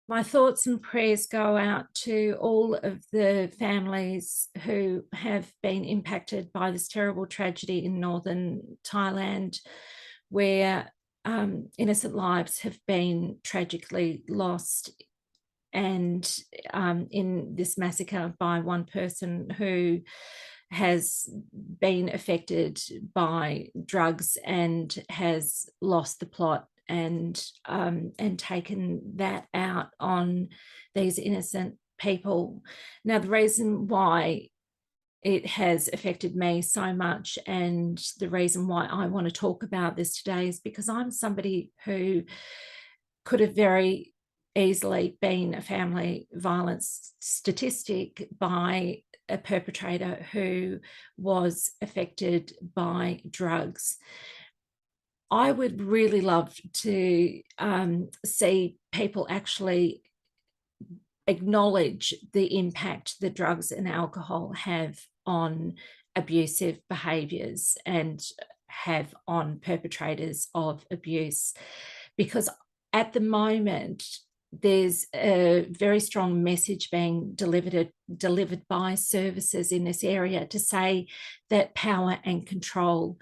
My thoughts and prayers go out to all of the families who have been impacted by this terrible tragedy in northern Thailand, where innocent lives have been tragically lost, and in this massacre by one person who has been affected by drugs and has lost the plot and taken that out on these innocent people. Now, the reason why it has affected me so much, and the reason why I want to talk about this today, is because I'm somebody who could have very easily been a family violence statistic by a perpetrator who was affected by drugs. I would really love to see people actually acknowledge the impact that drugs and alcohol have on abusive behaviours and have on perpetrators of abuse. Because at the moment, there's a very strong message being delivered by services in this area to say that power and control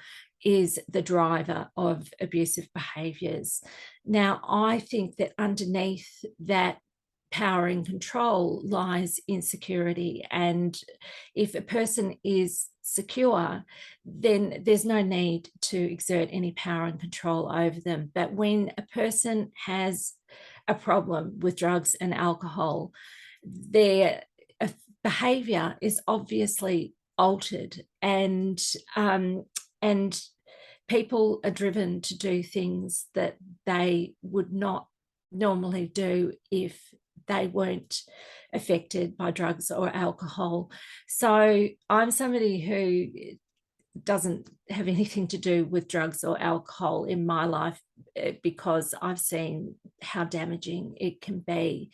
is the driver of abusive behaviours. Now, I think that underneath that power and control lies insecurity. And if a person is secure, then there's no need to exert any power and control over them. But when a person has a problem with drugs and alcohol, their behavior is obviously altered, and people are driven to do things that they would not normally do if they weren't affected by drugs or alcohol. So I'm somebody who doesn't have anything to do with drugs or alcohol in my life, because I've seen how damaging it can be.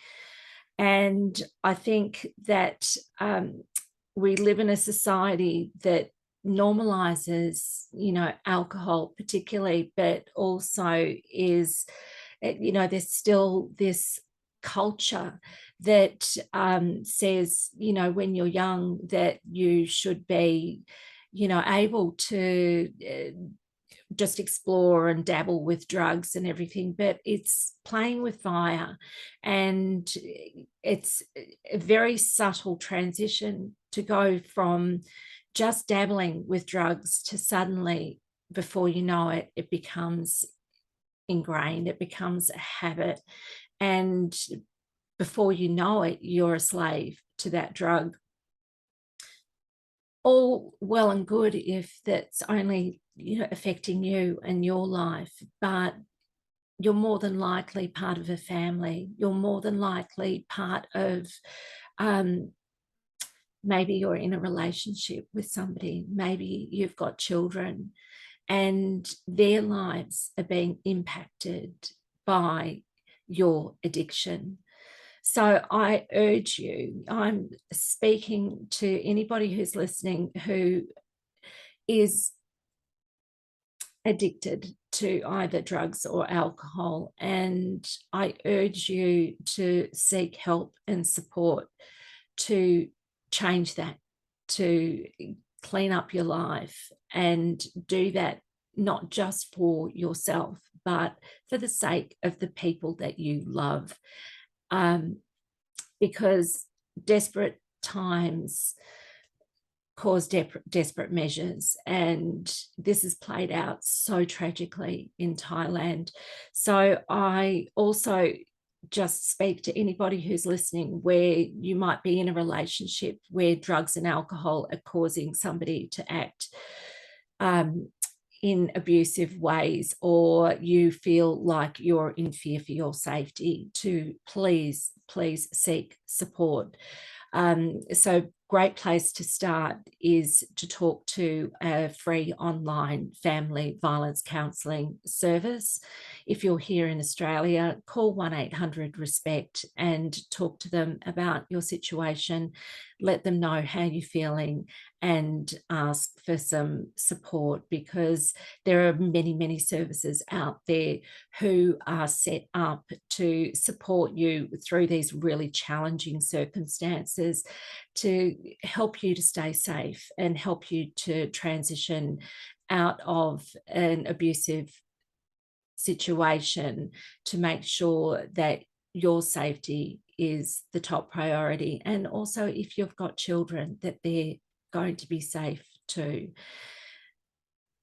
And I think that we live in a society that normalizes, alcohol particularly, but also is, there's still this culture that says, when you're young, that you should be, able to just explore and dabble with drugs and everything, but it's playing with fire. And it's a very subtle transition to go from just dabbling with drugs to suddenly, before you know it, it becomes ingrained, it becomes a habit. And before you know it, you're a slave to that drug. All well and good if that's only, affecting you and your life, but you're more than likely part of a family. You're more than likely part of, maybe you're in a relationship with somebody, maybe you've got children, and their lives are being impacted by your addiction. So I urge you, I'm speaking to anybody who's listening who is addicted to either drugs or alcohol, and I urge you to seek help and support to change that, to clean up your life, and do that not just for yourself, but for the sake of the people that you love. Because desperate times cause desperate measures, and this is played out so tragically in Thailand. So I also just speak to anybody who's listening where you might be in a relationship where drugs and alcohol are causing somebody to act in abusive ways, or you feel like you're in fear for your safety, to please seek support. So great place to start is to talk to a free online family violence counselling service. If you're here in Australia, call 1-800-RESPECT and talk to them about your situation. Let them know how you're feeling and ask for some support, because there are many, many services out there who are set up to support you through these really challenging circumstances, to help you to stay safe and help you to transition out of an abusive situation, to make sure that your safety is the top priority. And also, if you've got children, that they're going to be safe too.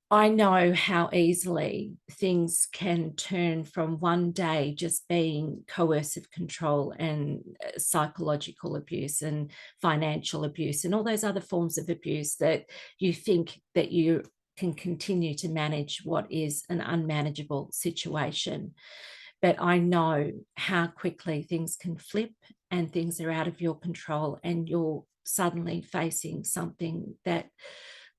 I know how easily things can turn from one day just being coercive control and psychological abuse and financial abuse and all those other forms of abuse, that you think that you can continue to manage what is an unmanageable situation. But I know how quickly things can flip and things are out of your control, and you're suddenly facing something that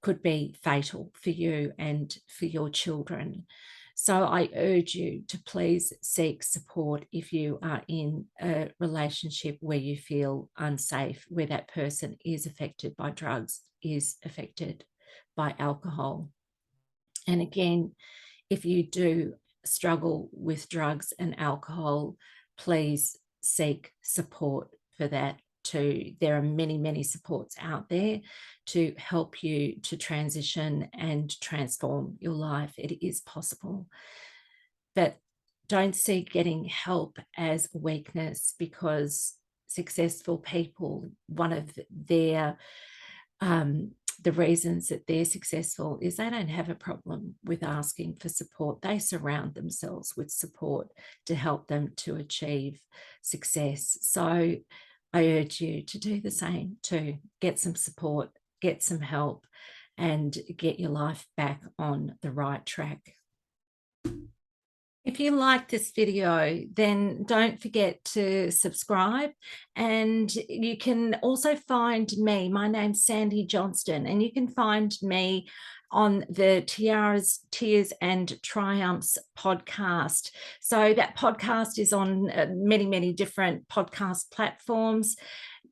could be fatal for you and for your children. So I urge you to please seek support if you are in a relationship where you feel unsafe, where that person is affected by drugs, is affected by alcohol. And again, if you do struggle with drugs and alcohol, please seek support for that too. There are many, many supports out there to help you to transition and transform your life. It is possible. But don't see getting help as weakness, because successful people, one of their the reasons that they're successful is they don't have a problem with asking for support. They surround themselves with support to help them to achieve success. So I urge you to do the same too. Get some support, get some help, and get your life back on the right track. If you like this video, then don't forget to subscribe, and you can also find me. My name's Sandy Johnston, and you can find me on the Tiaras, Tears and Triumphs podcast. So that podcast is on many, many different podcast platforms.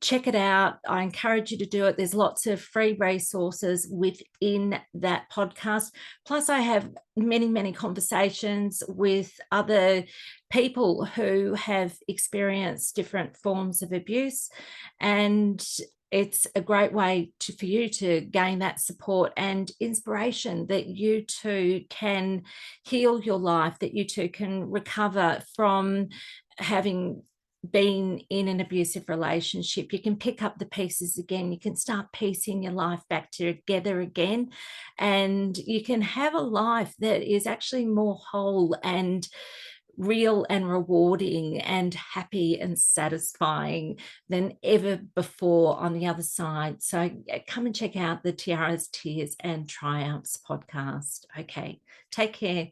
Check it out. I encourage you to do it. There's lots of free resources within that podcast. Plus, I have many, many conversations with other people who have experienced different forms of abuse. And it's a great way for you to gain that support and inspiration, that you too can heal your life, that you too can recover from having been in an abusive relationship. You can pick up the pieces again. You can start piecing your life back together again, and you can have a life that is actually more whole and real and rewarding and happy and satisfying than ever before on the other side. So come and check out the Tiaras, Tears and Triumphs podcast. Okay, take care.